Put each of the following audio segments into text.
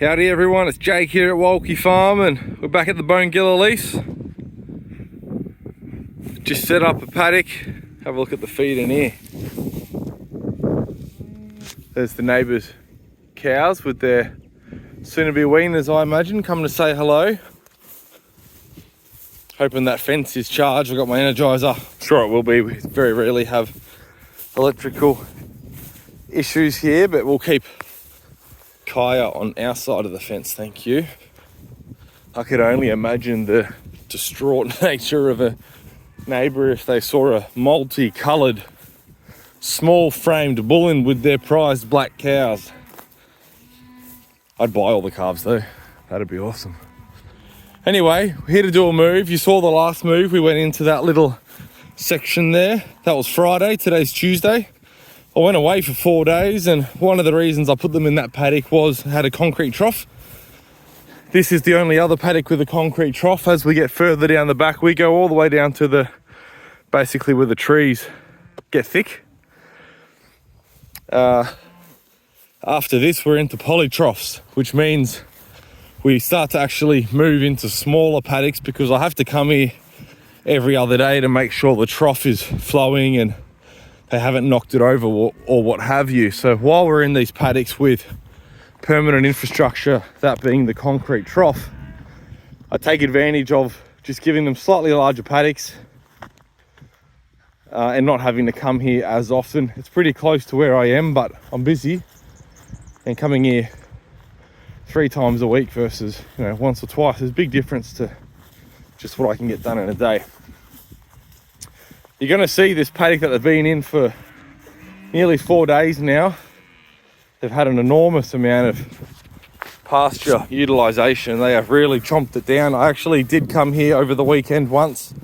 Howdy everyone, it's Jake here at Walkie Farm and we're back at the Bone-Gilla lease. Just set up a paddock, have a look at the feed in here. There's the neighbours' cows with their soon-to-be weaners, I imagine, coming to say hello. Hoping that fence is charged. I've got my Energizer. Sure it will be, we very rarely have electrical issues here, but we'll keep Kaya on our side of the fence, thank you. I could only imagine the distraught nature of a neighbour if they saw a multi-coloured, small-framed bull with their prized black cows. I'd buy all the calves though, that'd be awesome. Anyway, we're here to do a move. You saw the last move, we went into that little section there. That was Friday, today's Tuesday. I went away for 4 days and one of the reasons I put them in that paddock was I had a concrete trough. This is the only other paddock with a concrete trough. As we get further down the back, we go all the way down to basically where the trees get thick. After this, we're into poly troughs, which means we start to actually move into smaller paddocks because I have to come here every other day to make sure the trough is flowing and they haven't knocked it over or what have you. So while we're in these paddocks with permanent infrastructure, that being the concrete trough, I take advantage of just giving them slightly larger paddocks and not having to come here as often. It's pretty close to where I am, but I'm busy, and coming here 3 times a week versus once or twice, there's a big difference to just what I can get done in a day. You're going to see this paddock that they've been in for nearly 4 days now. They've had an enormous amount of pasture utilisation. They have really chomped it down. I actually did come here over the weekend once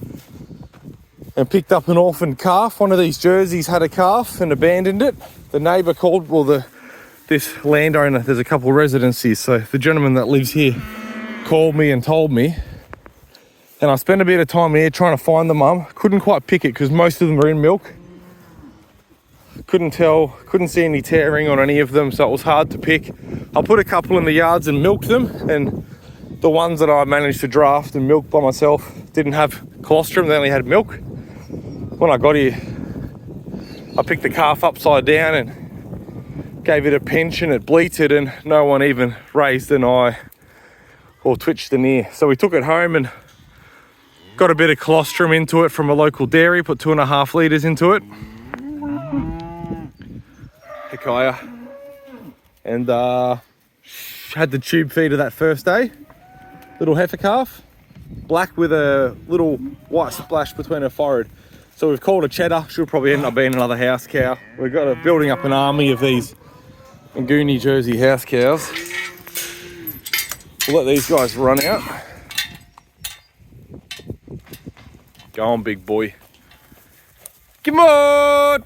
and picked up an orphan calf. One of these jerseys had a calf and abandoned it. The neighbour called, this landowner, there's a couple of residencies, so the gentleman that lives here called me and told me. And I spent a bit of time here trying to find the mum. Couldn't quite pick it because most of them are in milk. Couldn't see any tearing on any of them, so it was hard to pick. I put a couple in the yards and milked them, and the ones that I managed to draft and milk by myself didn't have colostrum, they only had milk. When I got here, I picked the calf upside down and gave it a pinch and it bleated, and no one even raised an eye or twitched an ear. So we took it home and got a bit of colostrum into it from a local dairy, put 2.5 litres into it. Hikaya. And had the tube feeder that first day. Little heifer calf, black with a little white splash between her forehead. So we've called a cheddar. She'll probably end up being another house cow. We've got building up an army of these Nguni Jersey house cows. We'll let these guys run out. Go on, big boy. Come on!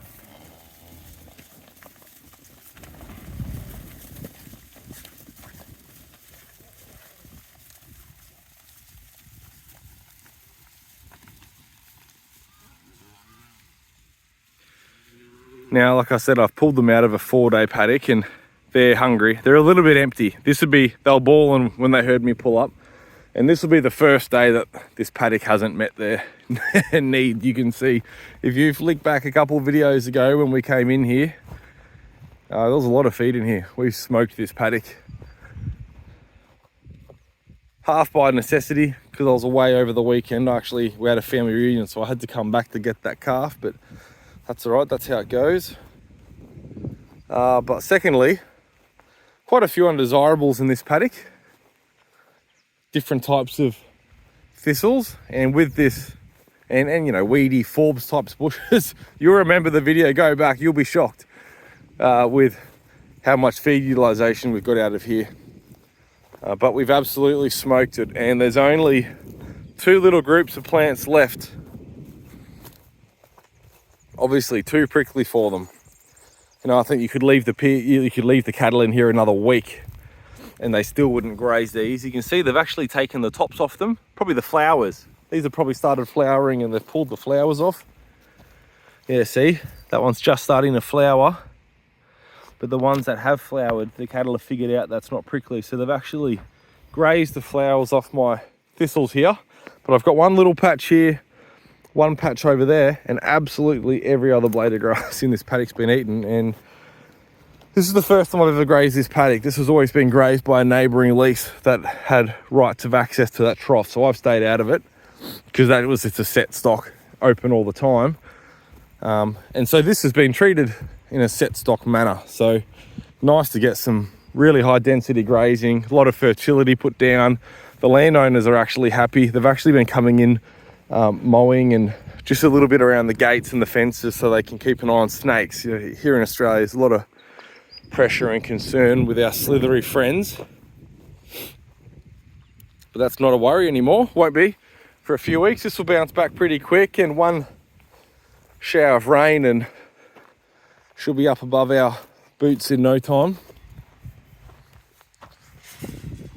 Now, like I said, I've pulled them out of a 4-day paddock and they're hungry. They're a little bit empty. They'll bawl when they heard me pull up. And this will be the first day that this paddock hasn't met their need. You can see, if you flick back a couple of videos ago when we came in here, there was a lot of feed in here. We smoked this paddock. Half by necessity, because I was away over the weekend. We had a family reunion, so I had to come back to get that calf, but that's all right, that's how it goes. But secondly, quite a few undesirables in this paddock. Different types of thistles, and with this and weedy Forbes types bushes. You'll remember the video, go back, you'll be shocked with how much feed utilization we've got out of here. But we've absolutely smoked it, and there's only 2 little groups of plants left. Obviously too prickly for them. I think you could leave the cattle in here another week and they still wouldn't graze these. You can see they've actually taken the tops off them, probably the flowers. These have probably started flowering and they've pulled the flowers off. Yeah, see, that one's just starting to flower. but the ones that have flowered, the cattle have figured out that's not prickly, so they've actually grazed the flowers off my thistles here. But I've got one little patch here, one patch over there, and absolutely every other blade of grass in this paddock's been eaten. And this is the first time I've ever grazed this paddock. This has always been grazed by a neighbouring lease that had rights of access to that trough, so I've stayed out of it because it's a set stock, open all the time. And so this has been treated in a set stock manner. So nice to get some really high density grazing, a lot of fertility put down. The landowners are actually happy. They've actually been coming in, mowing and just a little bit around the gates and the fences so they can keep an eye on snakes. You know, here in Australia, there's a lot of pressure and concern with our slithery friends. But that's not a worry anymore, won't be for a few weeks. This will bounce back pretty quick, and one shower of rain and she'll be up above our boots in no time.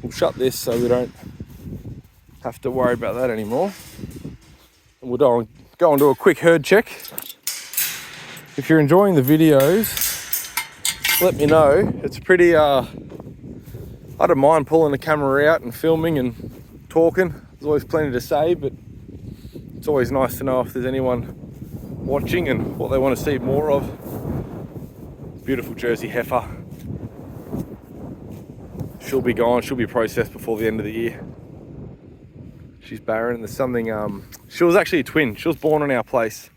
We'll shut this so we don't have to worry about that anymore. And we'll go on to a quick herd check. If you're enjoying the videos, let me know. It's pretty, I don't mind pulling the camera out and filming and talking. There's always plenty to say, but it's always nice to know if there's anyone watching and what they want to see more of. Beautiful Jersey heifer. She'll be gone, she'll be processed before the end of the year. She's barren. There's something, she was actually a twin. She was born on our place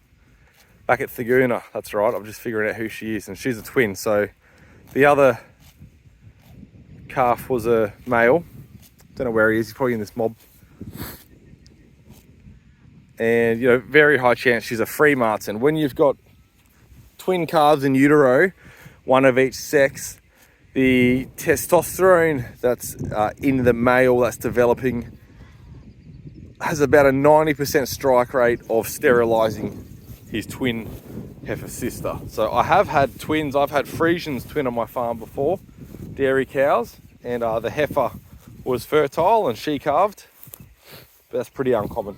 back at Thaguna. That's right, I'm just figuring out who she is, and she's a twin. So the other calf was a male. Don't know where he is, he's probably in this mob. And you know, very high chance she's a free Martin. When you've got twin calves in utero, one of each sex, the testosterone that's in the male that's developing has about a 90% strike rate of sterilizing his twin heifer sister. So I have had twins. I've had Friesians twin on my farm before, dairy cows, and the heifer was fertile and she calved, but that's pretty uncommon.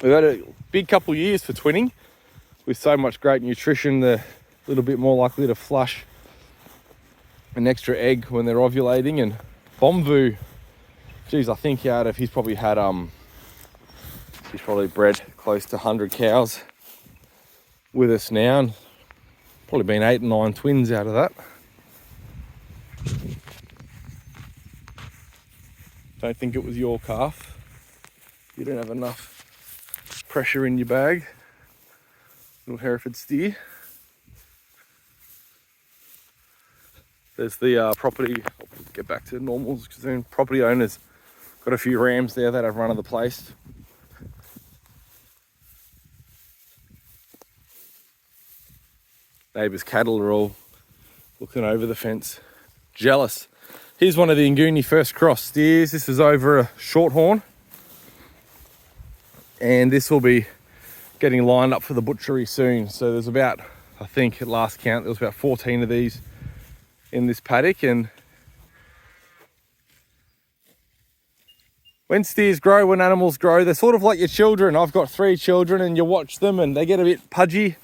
We've had a big couple of years for twinning. With so much great nutrition, they're a little bit more likely to flush an extra egg when they're ovulating. And Bomvu, geez, I think he's probably bred close to 100 cows with us now, and probably been 8 or 9 twins out of that. Don't think it was your calf. You don't have enough pressure in your bag. Little Hereford steer. There's the property, I'll get back to normals soon. Property owners got a few rams there that have run of the place. Neighbours' cattle are all looking over the fence, jealous. Here's one of the Nguni first cross steers. This is over a shorthorn, and this will be getting lined up for the butchery soon. So there's about, I think at last count, there was about 14 of these in this paddock. And when steers grow, when animals grow, they're sort of like your children. I've got 3 children, and you watch them and they get a bit pudgy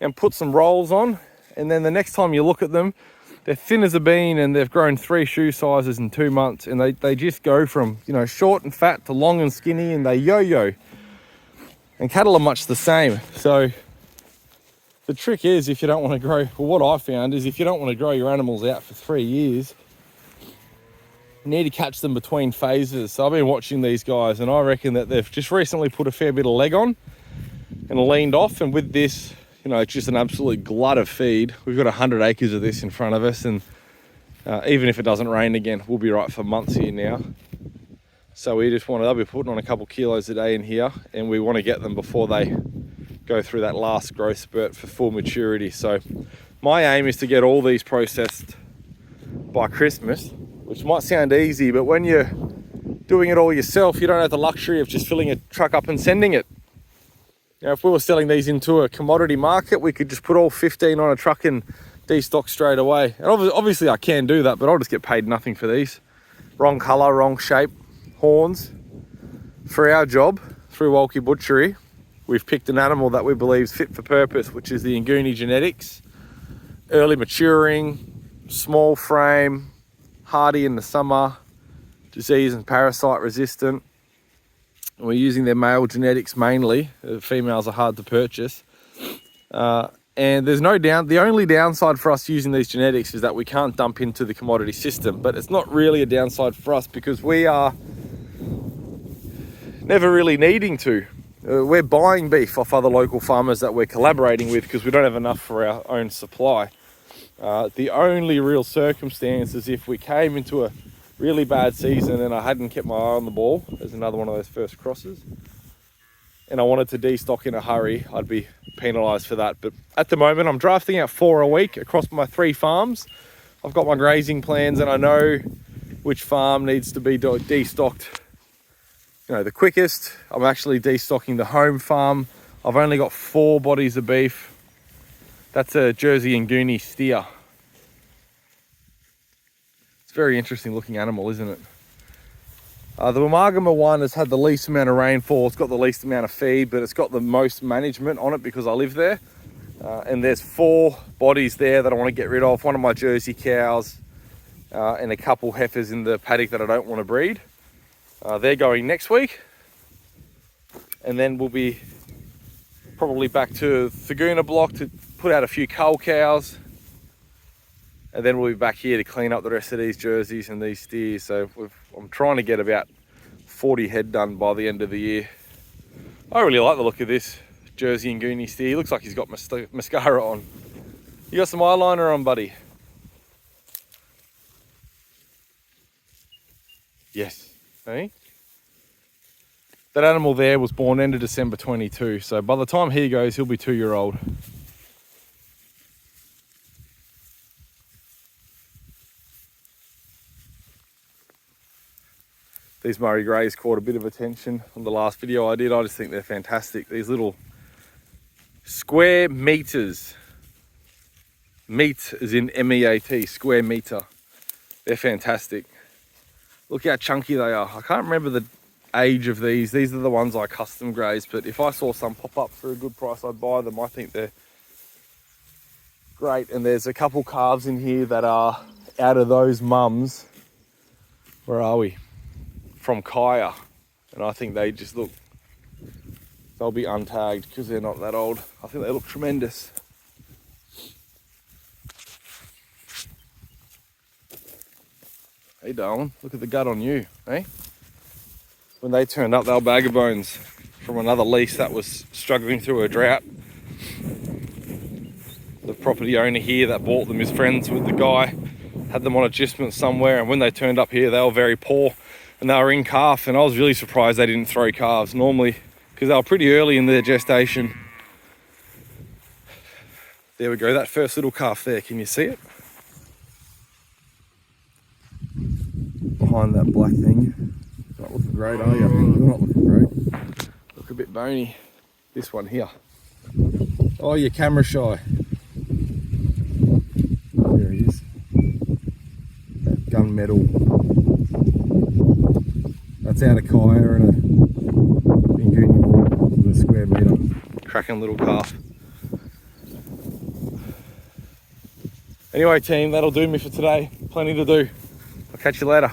and put some rolls on, and then the next time you look at them, they're thin as a bean and they've grown 3 shoe sizes in 2 months, and they just go from, you know, short and fat to long and skinny, and they yo-yo. And cattle are much the same. So the trick is, if you don't want to grow, well, what I found is if you don't want to grow your animals out for 3 years, you need to catch them between phases. So I've been watching these guys, and I reckon that they've just recently put a fair bit of leg on and leaned off, and with this, you know, it's just an absolute glut of feed. We've got 100 acres of this in front of us, and even if it doesn't rain again, we'll be right for months here now. So we just they'll be putting on a couple kilos a day in here, and we want to get them before they go through that last growth spurt for full maturity. So my aim is to get all these processed by Christmas, which might sound easy, but when you're doing it all yourself, you don't have the luxury of just filling a truck up and sending it. You know, if we were selling these into a commodity market, we could just put all 15 on a truck and destock straight away. And obviously I can do that, but I'll just get paid nothing for these. Wrong colour, wrong shape, horns. For our job, through Walkie Butchery, we've picked an animal that we believe is fit for purpose, which is the Nguni genetics. early maturing, small frame, hardy in the summer, disease and parasite resistant. And we're using their male genetics mainly. The females are hard to purchase. And there's no the only downside for us using these genetics is that we can't dump into the commodity system, but it's not really a downside for us because we are never really needing to. We're buying beef off other local farmers that we're collaborating with because we don't have enough for our own supply. The only real circumstance is if we came into a really bad season and I hadn't kept my eye on the ball, as another one of those first crosses, and I wanted to destock in a hurry, I'd be penalised for that. But at the moment, I'm drafting out 4 a week across my 3 farms. I've got my grazing plans and I know which farm needs to be destocked, you know, the quickest. I'm actually destocking the home farm. I've only got 4 bodies of beef. That's a Jersey and Goonie steer. It's a very interesting looking animal, isn't it? The Wamagama one has had the least amount of rainfall. It's got the least amount of feed, but it's got the most management on it because I live there. And there's 4 bodies there that I want to get rid of. One of my Jersey cows and a couple heifers in the paddock that I don't want to breed. They're going next week. And then we'll be probably back to Thaguna block to put out a few cull cows. And then we'll be back here to clean up the rest of these Jerseys and these steers. So I'm trying to get about 40 head done by the end of the year. I really like the look of this Jersey and Goonie steer. He looks like he's got mascara on. You got some eyeliner on, buddy? Yes. Hey? That animal there was born end of December 22. So by the time he goes, he'll be 2-year-old. These Murray Greys caught a bit of attention on the last video I did. I just think they're fantastic. These little square meters. Meat as in M-E-A-T, square meter. They're fantastic. Look how chunky they are. I can't remember the age of these. These are the ones I custom graze, but if I saw some pop up for a good price, I'd buy them. I think they're great. And there's a couple calves in here that are out of those mums. Where are we? From Kaya, and I think they just look, they'll be untagged because they're not that old. I think they look tremendous. Hey darling, look at the gut on you, eh? When they turned up, they were bag of bones from another lease that was struggling through a drought. The property owner here that bought them is friends with the guy, had them on adjustment somewhere, and when they turned up here, they were very poor. And they were in calf, and I was really surprised they didn't throw calves normally because they were pretty early in their gestation. There we go, that first little calf there, can you see it? Behind that black thing. Not looking great, are you? You're not looking great. Look a bit bony. This one here. Oh, you're camera shy. There he is. That gunmetal. That's out of Kaya and a Inguni ball with a square meter. Cracking little calf. Anyway team, that'll do me for today. Plenty to do. I'll catch you later.